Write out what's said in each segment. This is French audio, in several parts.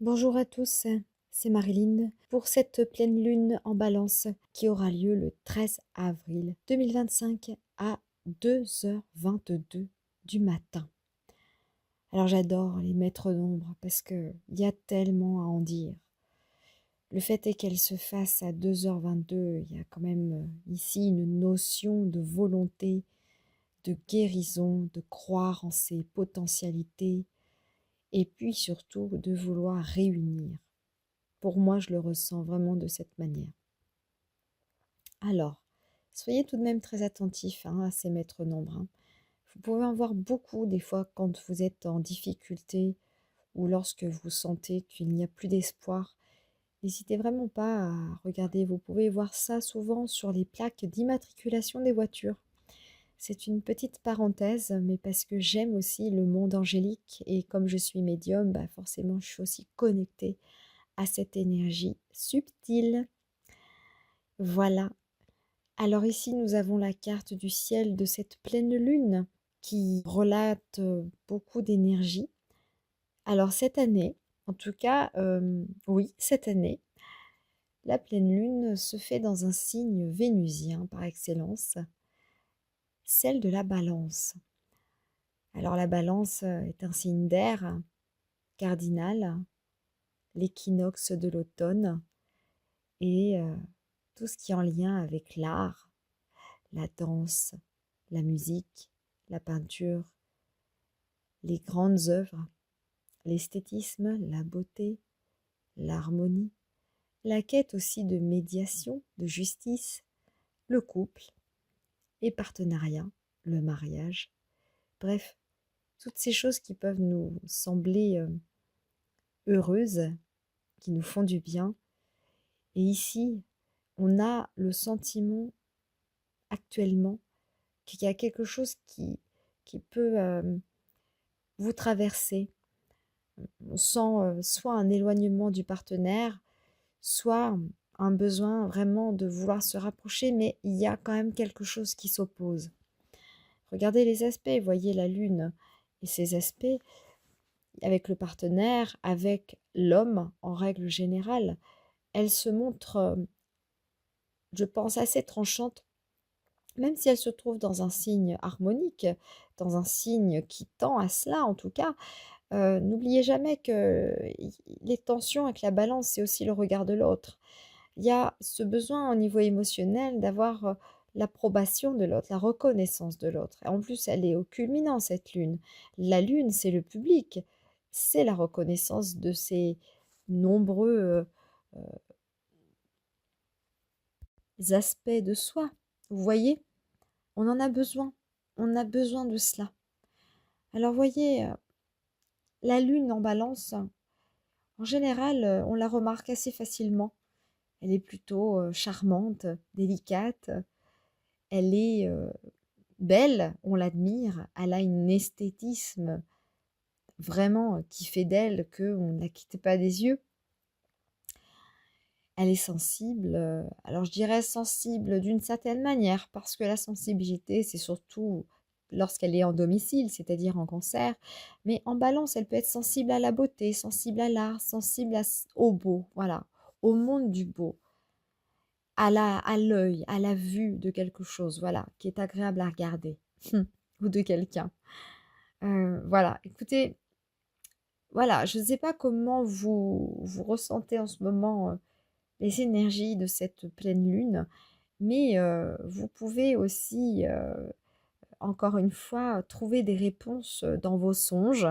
Bonjour à tous, c'est Marilyn pour cette pleine lune en balance qui aura lieu le 13 avril 2025 à 2h22 du matin. Alors j'adore les maîtres d'ombre parce qu'il y a tellement à en dire. Le fait est qu'elle se fasse à 2h22, il y a quand même ici une notion de volonté, de guérison, de croire en ses potentialités et puis surtout de vouloir réunir. Pour moi, je le ressens vraiment de cette manière. Alors, soyez tout de même très attentifs à ces maîtres nombres. Vous pouvez en voir beaucoup des fois quand vous êtes en difficulté ou lorsque vous sentez qu'il n'y a plus d'espoir. N'hésitez vraiment pas à regarder. Vous pouvez voir ça souvent sur les plaques d'immatriculation des voitures. C'est une petite parenthèse, mais parce que j'aime aussi le monde angélique et comme je suis médium, forcément je suis aussi connectée à cette énergie subtile. Voilà. Alors ici, nous avons la carte du ciel de cette pleine lune qui relate beaucoup d'énergie. Alors cette année, en tout cas, oui, cette année, la pleine lune se fait dans un signe vénusien par excellence, celle de la balance. Alors la balance est un signe d'air cardinal, l'équinoxe de l'automne et tout ce qui est en lien avec l'art, la danse, la musique, la peinture, les grandes œuvres, l'esthétisme, la beauté, l'harmonie, la quête aussi de médiation, de justice, le couple et partenariat, le mariage. Bref, toutes ces choses qui peuvent nous sembler heureuses, qui nous font du bien. Et ici, on a le sentiment actuellement qu'il y a quelque chose qui peut vous traverser. On sent soit un éloignement du partenaire, soit un besoin vraiment de vouloir se rapprocher, mais il y a quand même quelque chose qui s'oppose. Regardez les aspects, voyez la lune et ses aspects avec le partenaire, avec l'homme en règle générale. Elle se montre, je pense, assez tranchante, même si elle se trouve dans un signe harmonique, dans un signe qui tend à cela en tout cas. N'oubliez jamais que les tensions avec la balance, c'est aussi le regard de l'autre. Il y a ce besoin au niveau émotionnel d'avoir l'approbation de l'autre, la reconnaissance de l'autre. En plus, elle est au culminant, cette lune. La lune, c'est le public, c'est la reconnaissance de ces nombreux aspects de soi. Vous voyez, on en a besoin. On a besoin de cela. Alors, voyez, la lune en balance, en général, on la remarque assez facilement. Elle est plutôt charmante, délicate. Elle est belle, on l'admire. Elle a un esthétisme vraiment qui fait d'elle qu'on ne la quitte pas des yeux. Elle est sensible. Alors je dirais sensible d'une certaine manière, parce que la sensibilité, c'est surtout lorsqu'elle est en domicile, c'est-à-dire en cancer. Mais en balance, elle peut être sensible à la beauté, sensible à l'art, sensible au beau, voilà, au monde du beau, à l'œil, à la vue de quelque chose, voilà, qui est agréable à regarder, ou de quelqu'un. Voilà, écoutez, voilà, je ne sais pas comment vous ressentez en ce moment les énergies de cette pleine lune, mais vous pouvez aussi, encore une fois, trouver des réponses dans vos songes,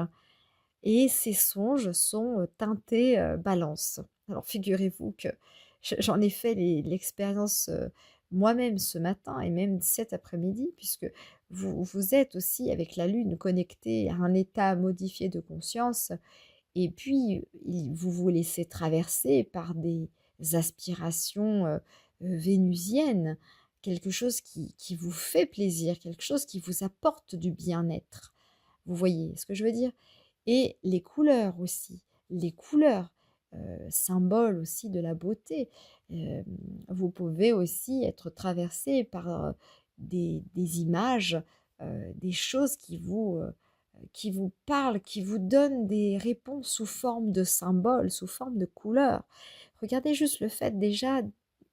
et ces songes sont teintés balance. Alors figurez-vous que j'en ai fait l'expérience moi-même ce matin et même cet après-midi, puisque vous êtes aussi avec la lune connecté à un état modifié de conscience, et puis vous vous laissez traverser par des aspirations vénusiennes, quelque chose qui vous fait plaisir, quelque chose qui vous apporte du bien-être. Vous voyez ce que je veux dire? Et les couleurs aussi, les couleurs, symboles aussi de la beauté. Hem, vous pouvez aussi être traversé par des images, des choses qui vous qui vous parle, qui vous donne des réponses sous forme de symboles, sous forme de couleurs. Regardez juste le fait déjà,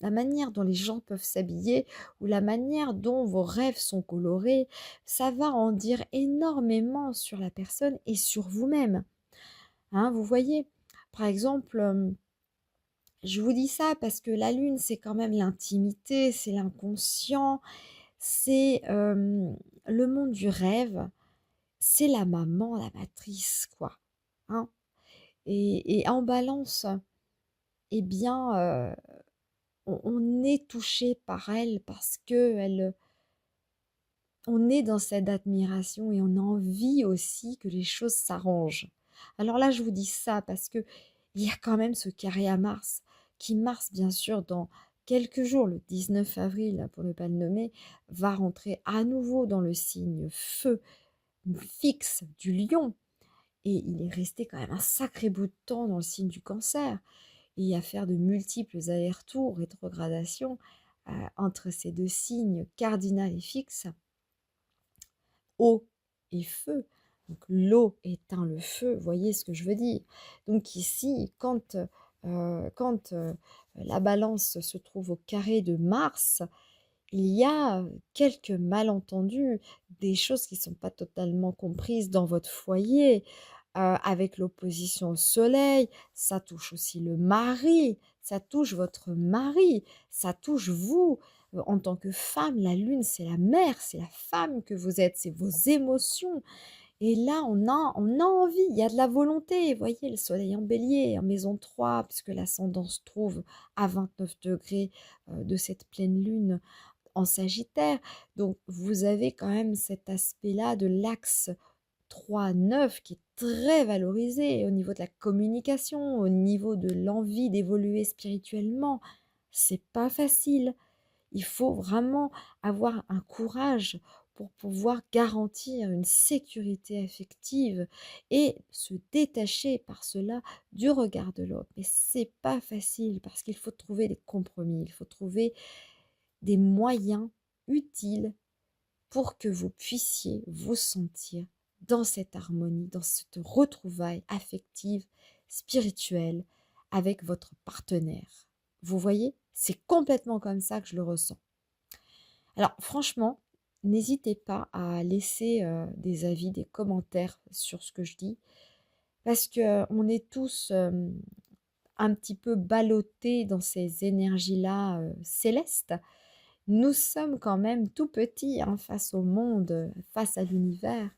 la manière dont les gens peuvent s'habiller ou la manière dont vos rêves sont colorés, ça va en dire énormément sur la personne et sur vous-même. Hein, vous voyez, par exemple, je vous dis ça parce que la lune, c'est quand même l'intimité, c'est l'inconscient, c'est le monde du rêve, c'est la maman, la matrice, quoi. Hein. Et en balance, eh bien, on est touché par elle parce que on est dans cette admiration et on a envie aussi que les choses s'arrangent. Alors là, je vous dis ça parce que il y a quand même ce carré à Mars, qui Mars, bien sûr, dans quelques jours, le 19 avril, pour ne pas le nommer, va rentrer à nouveau dans le signe feu fixe du lion. Et il est resté quand même un sacré bout de temps dans le signe du cancer et à faire de multiples allers-retours, rétrogradations entre ces deux signes cardinal et fixe, eau et feu. Donc l'eau éteint le feu, voyez ce que je veux dire. Donc ici, quand la balance se trouve au carré de Mars, il y a quelques malentendus, des choses qui ne sont pas totalement comprises dans votre foyer, avec l'opposition au soleil, ça touche aussi le mari, ça touche votre mari, ça touche vous. En tant que femme, la lune, c'est la mère, c'est la femme que vous êtes, c'est vos émotions. Et là, on a envie, il y a de la volonté. Vous voyez, le soleil en bélier, en maison 3, puisque l'ascendant se trouve à 29 degrés de cette pleine lune en Sagittaire. Donc, vous avez quand même cet aspect-là de l'axe 3-9 qui est très valorisé au niveau de la communication, au niveau de l'envie d'évoluer spirituellement. C'est pas facile. Il faut vraiment avoir un courage pour pouvoir garantir une sécurité affective et se détacher par cela du regard de l'autre. Mais c'est pas facile parce qu'il faut trouver des compromis, il faut trouver des moyens utiles pour que vous puissiez vous sentir dans cette harmonie, dans cette retrouvaille affective, spirituelle avec votre partenaire. Vous voyez, c'est complètement comme ça que je le ressens. Alors franchement, n'hésitez pas à laisser des avis, des commentaires sur ce que je dis, parce qu'on est tous un petit peu ballottés dans ces énergies-là célestes. Nous sommes quand même tout petits hein, face au monde, face à l'univers.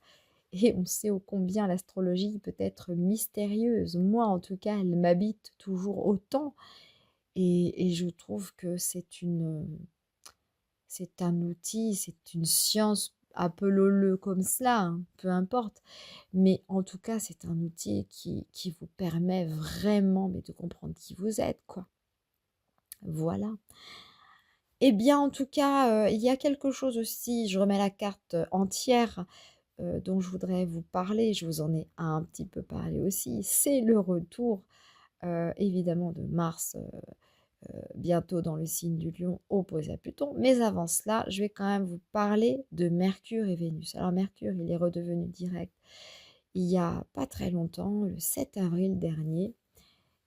Et on sait ô combien l'astrologie peut être mystérieuse. Moi, en tout cas, elle m'habite toujours autant. Et je trouve que c'est un outil, c'est une science, appelons-le comme cela, hein, peu importe. Mais en tout cas, c'est un outil qui vous permet vraiment mais de comprendre qui vous êtes, quoi. Voilà. Eh bien, en tout cas, il y a quelque chose aussi, je remets la carte entière dont je voudrais vous parler, je vous en ai un petit peu parlé aussi, c'est le retour évidemment de Mars bientôt dans le signe du Lion opposé à Pluton. Mais avant cela, je vais quand même vous parler de Mercure et Vénus. Alors Mercure, il est redevenu direct il y a pas très longtemps, le 7 avril dernier.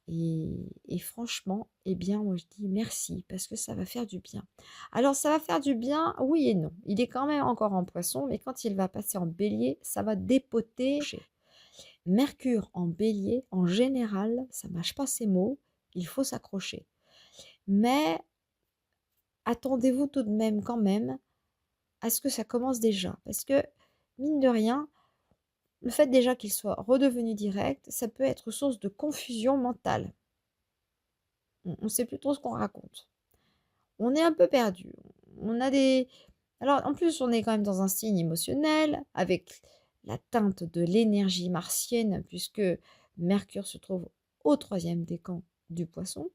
Et franchement, eh bien, moi je dis merci parce que ça va faire du bien. Alors, ça va faire du bien, oui et non. Il est quand même encore en poisson, mais quand il va passer en bélier, ça va dépoter. Mercure en bélier, en général, ça mâche pas ses mots, il faut s'accrocher. Mais attendez-vous tout de même quand même à ce que ça commence déjà. Parce que, mine de rien, le fait déjà qu'il soit redevenu direct, ça peut être source de confusion mentale. On ne sait plus trop ce qu'on raconte. On est un peu perdu. On a des... Alors, en plus, on est quand même dans un signe émotionnel, avec la teinte de l'énergie martienne, puisque Mercure se trouve au troisième décan du poisson.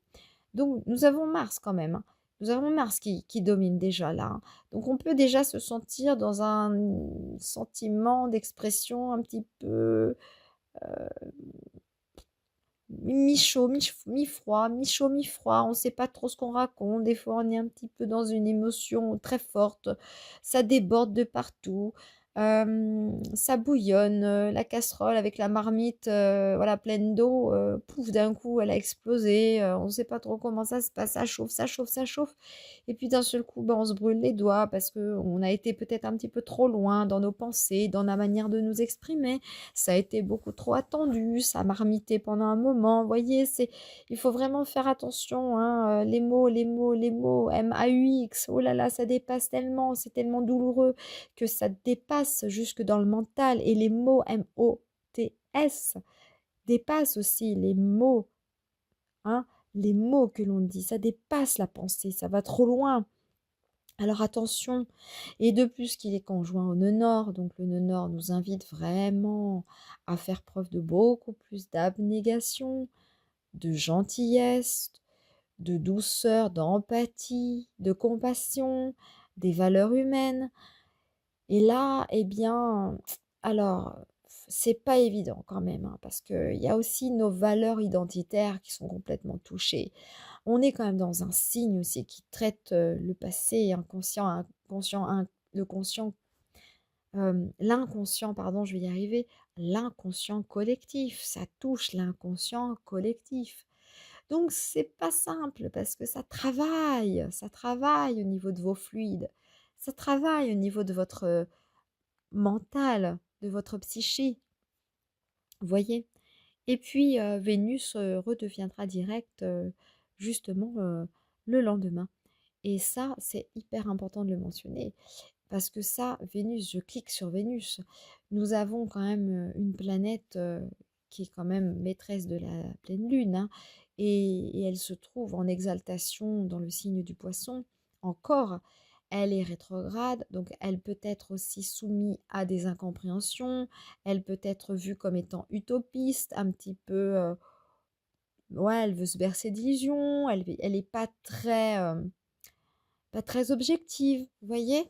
Donc, nous avons Mars quand même. Hein. Nous avons Mars qui domine déjà là. Hein. Donc, on peut déjà se sentir dans un sentiment d'expression un petit peu mi-chaud, mi-froid, mi-chaud, mi-froid, on ne sait pas trop ce qu'on raconte, des fois on est un petit peu dans une émotion très forte, ça déborde de partout, Ça bouillonne, la casserole avec la marmite, voilà, pleine d'eau, pouf, d'un coup, elle a explosé, on ne sait pas trop comment ça se passe, ça chauffe, ça chauffe, ça chauffe et puis d'un seul coup, ben, on se brûle les doigts parce qu'on a été peut-être un petit peu trop loin dans nos pensées, dans la manière de nous exprimer. Ça a été beaucoup trop attendu, ça a marmité pendant un moment, vous voyez? Il faut vraiment faire attention, hein, les mots, les mots, les mots, MAUX, oh là là, ça dépasse tellement, c'est tellement douloureux que ça dépasse jusque dans le mental et les mots MOTS dépassent aussi les mots, hein, les mots que l'on dit, ça dépasse la pensée, ça va trop loin. Alors attention, et de plus qu'il est conjoint au nœud nord, donc le nœud nord nous invite vraiment à faire preuve de beaucoup plus d'abnégation, de gentillesse, de douceur, d'empathie, de compassion, des valeurs humaines. Et là, eh bien, alors, c'est pas évident quand même, hein, parce qu'il y a aussi nos valeurs identitaires qui sont complètement touchées. On est quand même dans un signe aussi qui traite le passé inconscient, inconscient, le conscient, l'inconscient, pardon, je vais y arriver, l'inconscient collectif. Ça touche l'inconscient collectif. Donc, c'est pas simple parce que ça travaille au niveau de vos fluides, ça travaille au niveau de votre mental, de votre psyché, vous voyez? Et puis, Vénus, redeviendra directe, justement, le lendemain et ça, c'est hyper important de le mentionner parce que ça, Vénus, je clique sur Vénus. Nous avons quand même, une planète, qui est quand même maîtresse de la pleine lune, hein, et elle se trouve en exaltation dans le signe du Poisson encore. Elle est rétrograde, donc elle peut être aussi soumise à des incompréhensions, elle peut être vue comme étant utopiste, un petit peu, ouais, elle veut se bercer d'illusions, elle est pas très objective, vous voyez?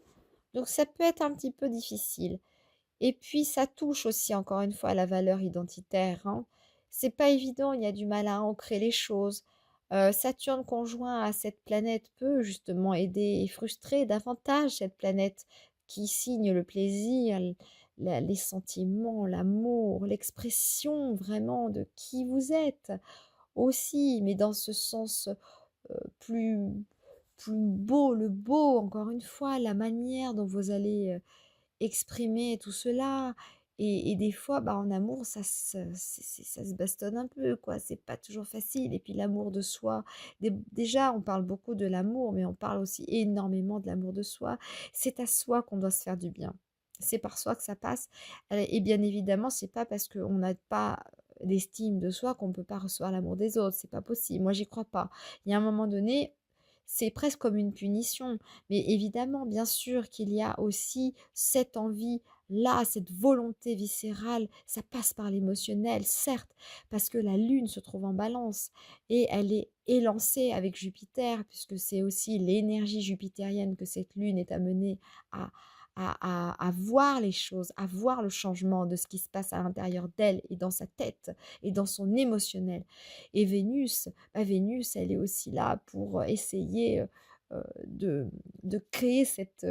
Donc ça peut être un petit peu difficile. Et puis ça touche aussi encore une fois à la valeur identitaire, hein. C'est pas évident, il y a du mal à ancrer les choses. Saturne conjoint à cette planète peut justement aider et frustrer davantage cette planète qui signe le plaisir, les sentiments, l'amour, l'expression vraiment de qui vous êtes aussi, mais dans ce sens plus, plus beau, le beau, encore une fois, la manière dont vous allez exprimer tout cela. Et des fois, bah, en amour, ça se bastonne un peu, quoi. C'est pas toujours facile. Et puis l'amour de soi, déjà, on parle beaucoup de l'amour, mais on parle aussi énormément de l'amour de soi. C'est à soi qu'on doit se faire du bien. C'est par soi que ça passe. Et bien évidemment, c'est pas parce qu'on n'a pas d'estime de soi qu'on ne peut pas recevoir l'amour des autres. C'est pas possible. Moi, j'y crois pas. Il y a un moment donné, c'est presque comme une punition. Mais évidemment, bien sûr qu'il y a aussi cette envie-là, cette volonté viscérale, ça passe par l'émotionnel, certes, parce que la Lune se trouve en balance et elle est élancée avec Jupiter, puisque c'est aussi l'énergie jupitérienne que cette Lune est amenée à, à voir les choses, à voir le changement de ce qui se passe à l'intérieur d'elle et dans sa tête et dans son émotionnel. Et Vénus, bah, Vénus, elle est aussi là pour essayer de créer cette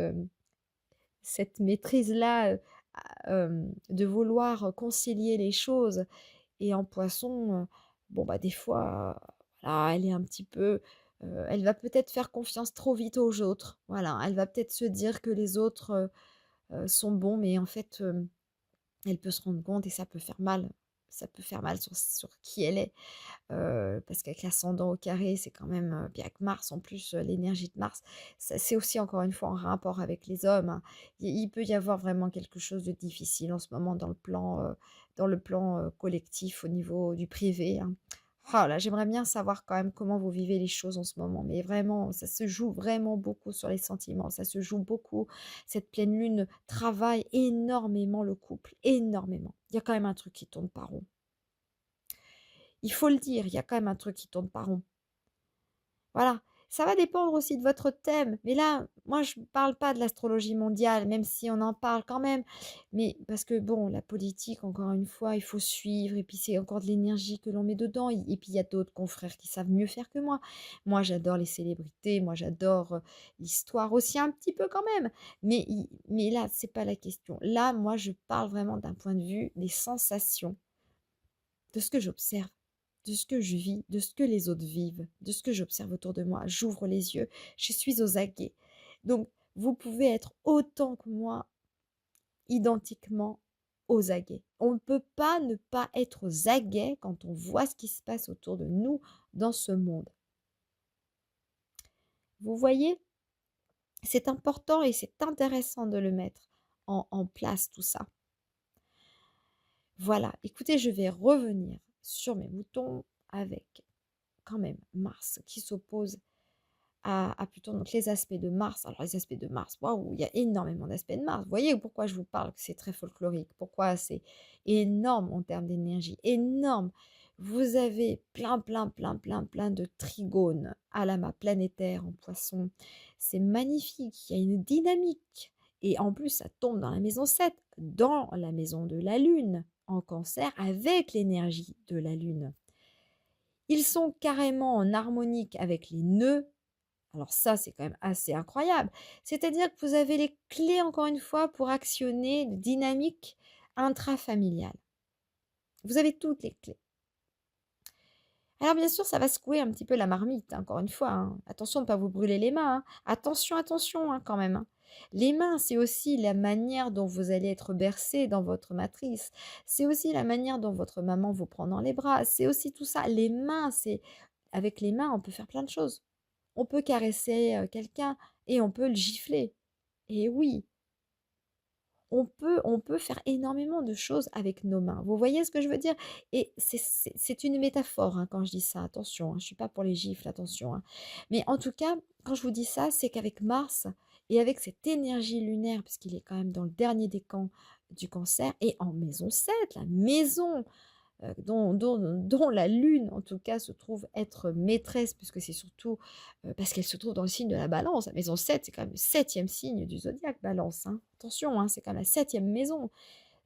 maîtrise-là, de vouloir concilier les choses. Et en Poisson, bon, bah, des fois, voilà, elle est un petit peu, elle va peut-être faire confiance trop vite aux autres. Voilà, elle va peut-être se dire que les autres, sont bons, mais en fait, elle peut se rendre compte et ça peut faire mal. Ça peut faire mal sur qui elle est. Parce qu'avec l'ascendant au carré, c'est quand même, puis avec Mars en plus, l'énergie de Mars, ça c'est aussi encore une fois en rapport avec les hommes, hein. Il peut y avoir vraiment quelque chose de difficile en ce moment dans le plan, collectif au niveau du privé, hein. Ah là, j'aimerais bien savoir quand même comment vous vivez les choses en ce moment, mais vraiment, ça se joue vraiment beaucoup sur les sentiments, ça se joue beaucoup. Cette pleine lune travaille énormément le couple, énormément. Il y a quand même un truc qui tourne pas rond. Il faut le dire, il y a quand même un truc qui tourne pas rond. Voilà. Ça va dépendre aussi de votre thème, mais là, moi, je ne parle pas de l'astrologie mondiale, même si on en parle quand même. Mais parce que bon, la politique, encore une fois, il faut suivre et puis c'est encore de l'énergie que l'on met dedans et puis il y a d'autres confrères qui savent mieux faire que moi. Moi, j'adore les célébrités, moi j'adore, l'histoire aussi un petit peu quand même, mais là, c'est pas la question. Là, moi, je parle vraiment d'un point de vue des sensations, de ce que j'observe, de ce que je vis, de ce que les autres vivent, de ce que j'observe autour de moi. J'ouvre les yeux, je suis aux aguets. Donc, vous pouvez être autant que moi, identiquement aux aguets. On ne peut pas ne pas être aux aguets quand on voit ce qui se passe autour de nous dans ce monde. Vous voyez, c'est important et c'est intéressant de le mettre en place, tout ça. Voilà, écoutez, je vais revenir sur mes moutons avec quand même Mars qui s'oppose à Pluton, donc les aspects de Mars. Alors les aspects de Mars, waouh, il y a énormément d'aspects de Mars. Vous voyez pourquoi je vous parle que c'est très folklorique, pourquoi c'est énorme en termes d'énergie, énorme. Vous avez plein de trigones à l'amas planétaire en poisson. C'est magnifique, il y a une dynamique. Et en plus, ça tombe dans la maison 7, dans la maison de la Lune, en cancer, avec l'énergie de la Lune. Ils sont carrément en harmonique avec les nœuds. Alors ça, c'est quand même assez incroyable. C'est-à-dire que vous avez les clés, encore une fois, pour actionner une dynamique intrafamiliale. Vous avez toutes les clés. Alors bien sûr, ça va secouer un petit peu la marmite, hein, encore une fois, hein. Attention de ne pas vous brûler les mains, hein. Attention, attention, hein, quand même, hein. Les mains, c'est aussi la manière dont vous allez être bercé dans votre matrice. C'est aussi la manière dont votre maman vous prend dans les bras. C'est aussi tout ça. Les mains, c'est avec les mains, on peut faire plein de choses. On peut caresser, quelqu'un et on peut le gifler. Et oui, on peut faire énormément de choses avec nos mains. Vous voyez ce que je veux dire? Et c'est une métaphore, hein, quand je dis ça, attention, hein, je ne suis pas pour les gifles, attention, hein. Mais en tout cas, quand je vous dis ça, c'est qu'avec Mars et avec cette énergie lunaire, puisqu'il est quand même dans le dernier décan du Cancer et en maison 7, la maison dont la Lune, en tout cas, se trouve être maîtresse, puisque c'est surtout parce qu'elle se trouve dans le signe de la Balance. La maison 7, c'est quand même le septième signe du zodiaque, Balance, hein. Attention, hein, c'est quand même la septième maison.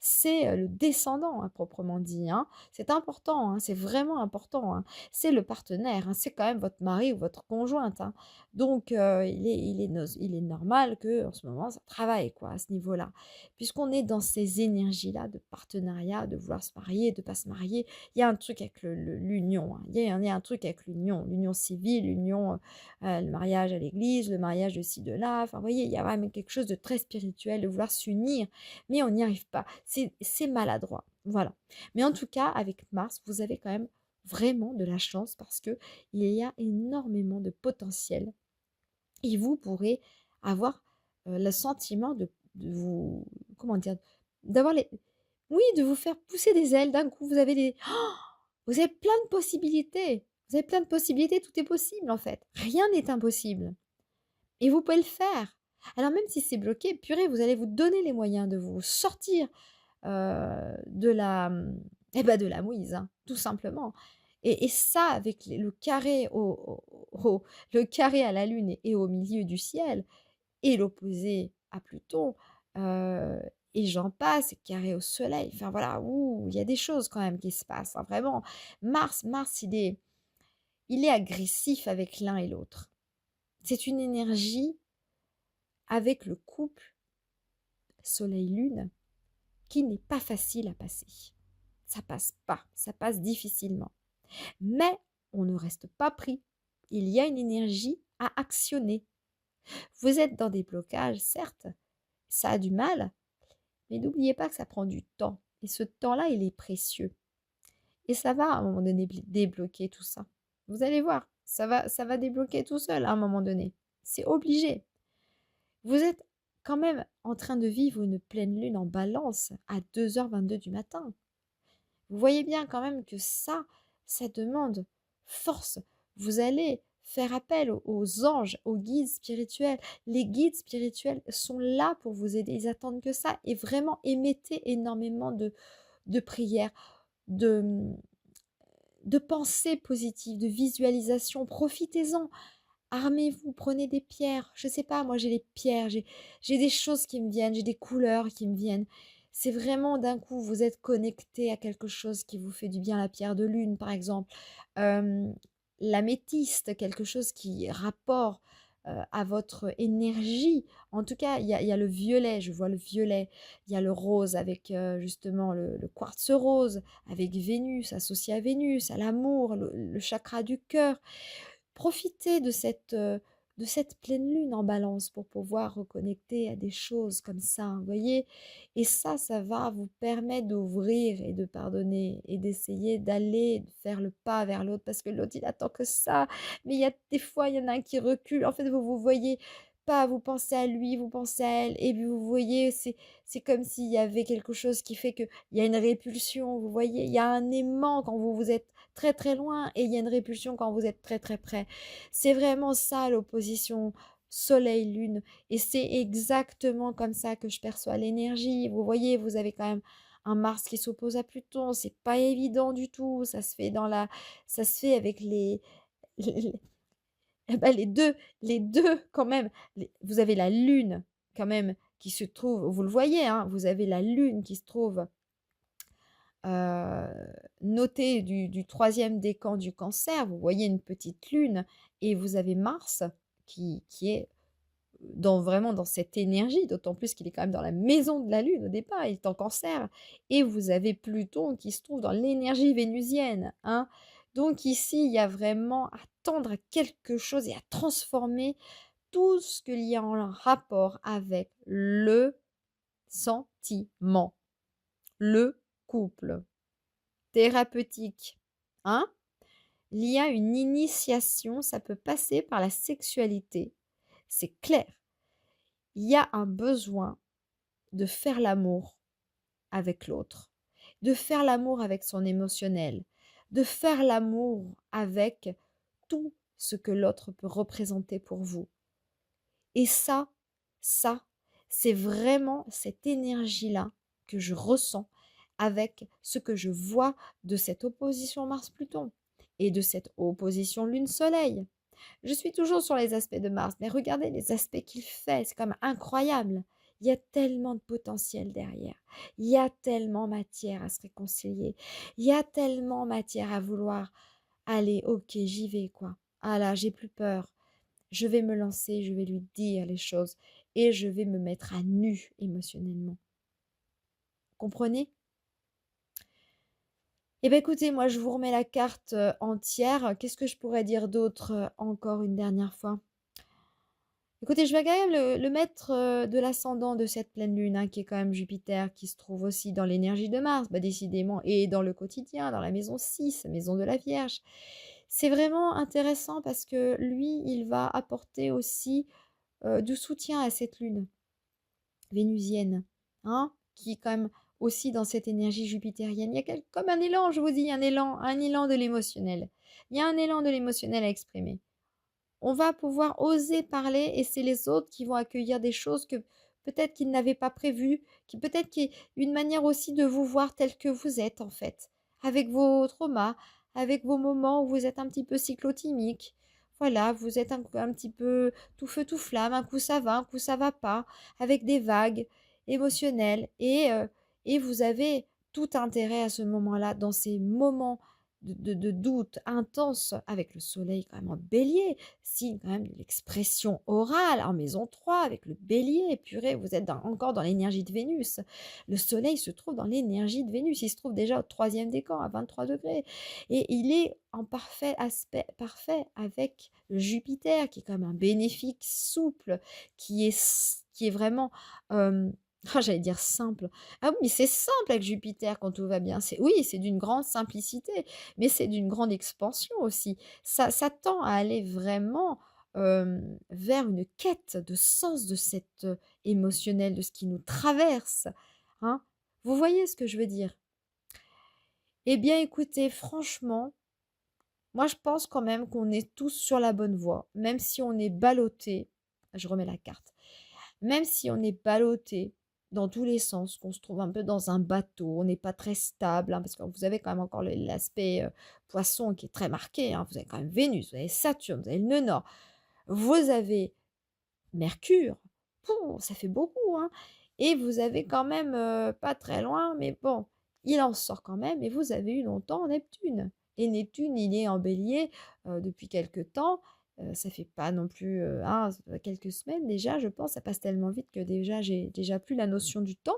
C'est le descendant à proprement dit, hein. C'est important, hein, c'est vraiment important, hein. C'est le partenaire, hein, c'est quand même votre mari ou votre conjointe, hein. Donc il est normal que en ce moment ça travaille quoi, à ce niveau-là. Puisqu'on est dans ces énergies-là de partenariat, de vouloir se marier, de ne pas se marier, il y a un truc avec l'union, hein. Il y a un truc avec l'union civile, le mariage à l'église, le mariage de ci, de là. Enfin, vous voyez, il y a vraiment quelque chose de très spirituel, de vouloir s'unir, mais on n'y arrive pas. C'est maladroit, voilà. Mais en tout cas, avec Mars, vous avez quand même vraiment de la chance parce que il y a énormément de potentiel et vous pourrez avoir, le sentiment de vous comment dire? D'avoir les oui, de vous faire pousser des ailes d'un coup. Vous avez plein de possibilités. Vous avez plein de possibilités, tout est possible en fait. Rien n'est impossible et vous pouvez le faire. Alors même si c'est bloqué, purée, vous allez vous donner les moyens de vous sortir de la, de la mouise, hein, tout simplement. Et ça avec le carré le carré à la lune et au milieu du ciel et l'opposé à Pluton, heu et j'en passe, et carré au soleil. Enfin voilà, ouh, il y a des choses quand même qui se passent, hein, vraiment. Mars, il est agressif avec l'un et l'autre. C'est une énergie avec le couple soleil-lune qui n'est pas facile à passer. Ça passe pas, ça passe difficilement. Mais on ne reste pas pris. Il y a une énergie à actionner. Vous êtes dans des blocages, certes, ça a du mal, mais n'oubliez pas que ça prend du temps. Et ce temps-là, il est précieux. Et ça va à un moment donné débloquer tout ça. Vous allez voir, ça va débloquer tout seul à un moment donné. C'est obligé. Vous êtes quand même en train de vivre une pleine lune en balance à 2h22 du matin. Vous voyez bien quand même que ça demande force. Vous allez faire appel aux anges, aux guides spirituels. Les guides spirituels sont là pour vous aider. Ils attendent que ça. Et vraiment, émettez énormément de prières, de pensées positives, de visualisation. Profitez-en. armez-vous, prenez des pierres. Je sais pas, moi j'ai les pierres, j'ai des choses qui me viennent, j'ai des couleurs qui me viennent. C'est vraiment d'un coup, vous êtes connecté à quelque chose qui vous fait du bien, la pierre de lune par exemple, hem, l'améthyste, quelque chose qui rapport, à votre énergie. En tout cas, il y a le violet, je vois le violet. Il y a le rose avec, justement le quartz rose, avec Vénus, associé à Vénus, à l'amour, le chakra du cœur. Profitez de cette pleine lune en Balance pour pouvoir reconnecter à des choses comme ça, vous voyez? Et ça va vous permettre d'ouvrir et de pardonner et d'essayer d'aller, de faire le pas vers l'autre parce que l'autre, il attend que ça. Mais il y a des fois, il y en a un qui recule. En fait, vous voyez pas, vous pensez à lui, vous pensez à elle et puis vous voyez, c'est comme s'il y avait quelque chose qui fait qu'il y a une répulsion, vous voyez? Il y a un aimant quand vous êtes très, très loin et il y a une répulsion quand vous êtes très, très près. C'est vraiment ça l'opposition soleil-lune et c'est exactement comme ça que je perçois l'énergie. Vous voyez, vous avez quand même un Mars qui s'oppose à Pluton, c'est pas évident du tout, ça se fait avec les eh bah, les 2 quand même. Les Vous avez la lune quand même qui se trouve, vous le voyez, hein, vous avez la lune qui se trouve notée du 3e décan du Cancer, vous voyez une petite lune et vous avez Mars qui est vraiment dans cette énergie, d'autant plus qu'il est quand même dans la maison de la lune au départ, il est en Cancer et vous avez Pluton qui se trouve dans l'énergie vénusienne, hein. Donc ici, il y a vraiment à tendre à quelque chose et à transformer tout ce qu'il y a en rapport avec le sentiment, le couple, thérapeutique, hein. Il y a une initiation, ça peut passer par la sexualité, c'est clair. Il y a un besoin de faire l'amour avec l'autre, de faire l'amour avec son émotionnel, de faire l'amour avec tout ce que l'autre peut représenter pour vous. Et ça, c'est vraiment cette énergie-là que je ressens avec ce que je vois de cette opposition Mars-Pluton et de cette opposition Lune-Soleil. Je suis toujours sur les aspects de Mars, mais regardez les aspects qu'il fait, c'est quand même incroyable. Il y a tellement de potentiel derrière. Il y a tellement matière à se réconcilier. Il y a tellement matière à vouloir aller, ok, j'y vais, quoi. Ah là, j'ai plus peur. Je vais me lancer, je vais lui dire les choses et je vais me mettre à nu émotionnellement. Comprenez? Eh bien écoutez, moi je vous remets la carte entière. Qu'est-ce que je pourrais dire d'autre encore une dernière fois? Écoutez, je vais quand même le maître de l'ascendant de cette pleine lune, hein, qui est quand même Jupiter, qui se trouve aussi dans l'énergie de Mars, bah, décidément, et dans le quotidien, dans la maison 6, maison de la Vierge. C'est vraiment intéressant parce que lui, il va apporter aussi du soutien à cette lune vénusienne, hein, qui est quand même aussi dans cette énergie jupitérienne. Il y a comme un élan, je vous dis, un élan de l'émotionnel. Il y a un élan de l'émotionnel à exprimer. On va pouvoir oser parler et c'est les autres qui vont accueillir des choses que peut-être qu'ils n'avaient pas prévues, qui peut-être qui est une manière aussi de vous voir tel que vous êtes en fait, avec vos traumas, avec vos moments où vous êtes un petit peu cyclotimique. Voilà, vous êtes un petit peu tout feu tout flamme, un coup ça va, un coup ça va pas, avec des vagues émotionnelles et vous avez tout intérêt à ce moment-là, dans ces moments de doute intense avec le soleil quand même en bélier, signe quand même de l'expression orale en maison 3 avec le bélier, purée, vous êtes encore dans l'énergie de Vénus. Le soleil se trouve dans l'énergie de Vénus, il se trouve déjà au 3e décan à 23 degrés. Et il est en parfait aspect, parfait avec le Jupiter qui est comme un bénéfique souple, qui est vraiment... j'allais dire simple. Ah oui, c'est simple avec Jupiter quand tout va bien. Oui, c'est d'une grande simplicité, mais c'est d'une grande expansion aussi. Ça tend à aller vraiment vers une quête de sens de cet émotionnel, de ce qui nous traverse, hein. Vous voyez ce que je veux dire? Eh bien, écoutez, franchement, moi, je pense quand même qu'on est tous sur la bonne voie, même si on est ballotté. Je remets la carte. Même si on est ballotté dans tous les sens, qu'on se trouve un peu dans un bateau, on n'est pas très stable, hein, parce que vous avez quand même encore l'aspect poisson qui est très marqué, hein. Vous avez quand même Vénus, vous avez Saturne, vous avez le nœud nord. Vous avez Mercure, pouh, ça fait beaucoup, hein, et vous avez quand même, pas très loin, mais bon, il en sort quand même et vous avez eu longtemps Neptune et Neptune, il est en Bélier, depuis quelque temps, ça fait pas non plus, quelques semaines déjà, je pense. Ça passe tellement vite que déjà j'ai déjà plus la notion du temps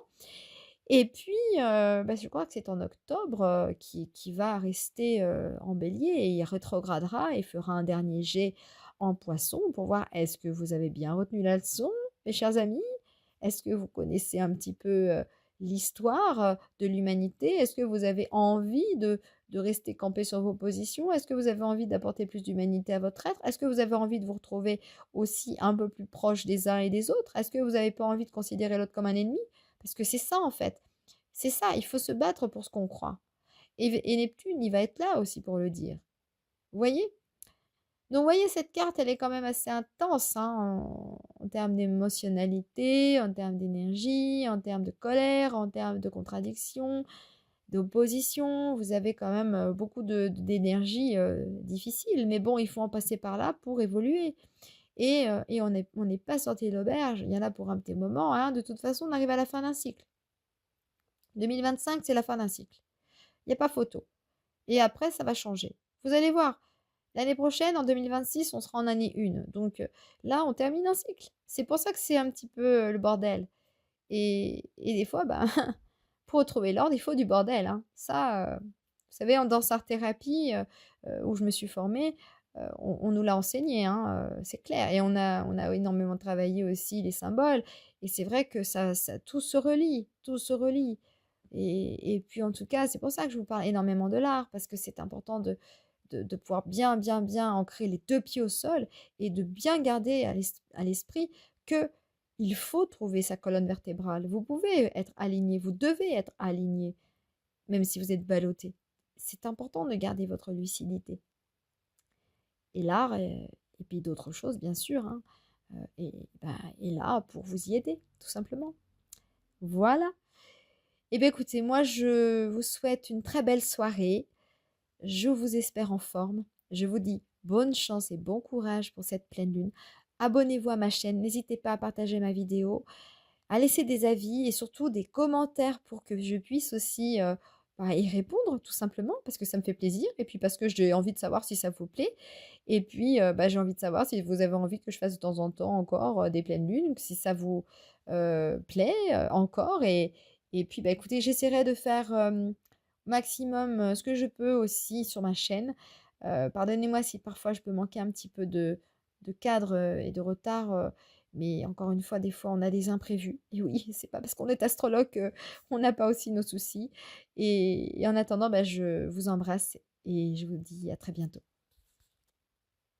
et puis, je crois que c'est en octobre, qui va rester, en Bélier et il rétrogradera et fera un dernier jet en Poisson pour voir est-ce que vous avez bien retenu la leçon, mes chers amis? Est-ce que vous connaissez un petit peu, l'histoire, de l'humanité? Est-ce que vous avez envie de rester campé sur vos positions? Est-ce que vous avez envie d'apporter plus d'humanité à votre être? Est-ce que vous avez envie de vous retrouver aussi un peu plus proches des uns et des autres? Est-ce que vous n'avez pas envie de considérer l'autre comme un ennemi? Parce que c'est ça en fait. C'est ça, il faut se battre pour ce qu'on croit. Et Neptune, il va être là aussi pour le dire. Vous voyez? Donc, vous voyez, cette carte, elle est quand même assez intense, hein, en termes d'émotionnalité, en termes d'énergie, en termes de colère, en termes de contradiction, d'opposition. Vous avez quand même beaucoup d'énergie difficile. Mais bon, il faut en passer par là pour évoluer. Et on n'est pas sorti de l'auberge. Il y en a pour un petit moment, hein. De toute façon, on arrive à la fin d'un cycle. 2025, c'est la fin d'un cycle. Il n'y a pas photo. Et après, ça va changer. Vous allez voir, l'année prochaine, en 2026, on sera en année 1. Donc là, on termine un cycle. C'est pour ça que c'est un petit peu le bordel. Et des fois, pour retrouver l'ordre, il faut du bordel, hein. Ça, vous savez, dans art-thérapie, où je me suis formée, on nous l'a enseigné, hein, c'est clair. Et on a énormément travaillé aussi les symboles. Et c'est vrai que ça tout se relie, tout se relie. Et puis en tout cas, c'est pour ça que je vous parle énormément de l'art, parce que c'est important de pouvoir bien, bien, bien ancrer les 2 pieds au sol et de bien garder à l'esprit que il faut trouver sa colonne vertébrale. Vous pouvez être aligné, vous devez être aligné, même si vous êtes ballotté. C'est important de garder votre lucidité. Et l'art, et puis d'autres choses, bien sûr, hein, est là pour vous y aider, tout simplement. Voilà. Eh bien, écoutez, moi, je vous souhaite une très belle soirée. Je vous espère en forme. Je vous dis bonne chance et bon courage pour cette pleine lune. Abonnez-vous à ma chaîne. N'hésitez pas à partager ma vidéo, à laisser des avis et surtout des commentaires pour que je puisse aussi y répondre tout simplement parce que ça me fait plaisir et puis parce que j'ai envie de savoir si ça vous plaît et puis j'ai envie de savoir si vous avez envie que je fasse de temps en temps encore des pleines lunes, si ça vous plaît encore et puis écoutez, j'essaierai de faire maximum ce que je peux aussi sur ma chaîne. Pardonnez-moi si parfois je peux manquer un petit peu de cadre et de retard. Mais encore une fois, des fois, on a des imprévus. Et oui, c'est pas parce qu'on est astrologue qu'on n'a pas aussi nos soucis. Et en attendant, je vous embrasse et je vous dis à très bientôt.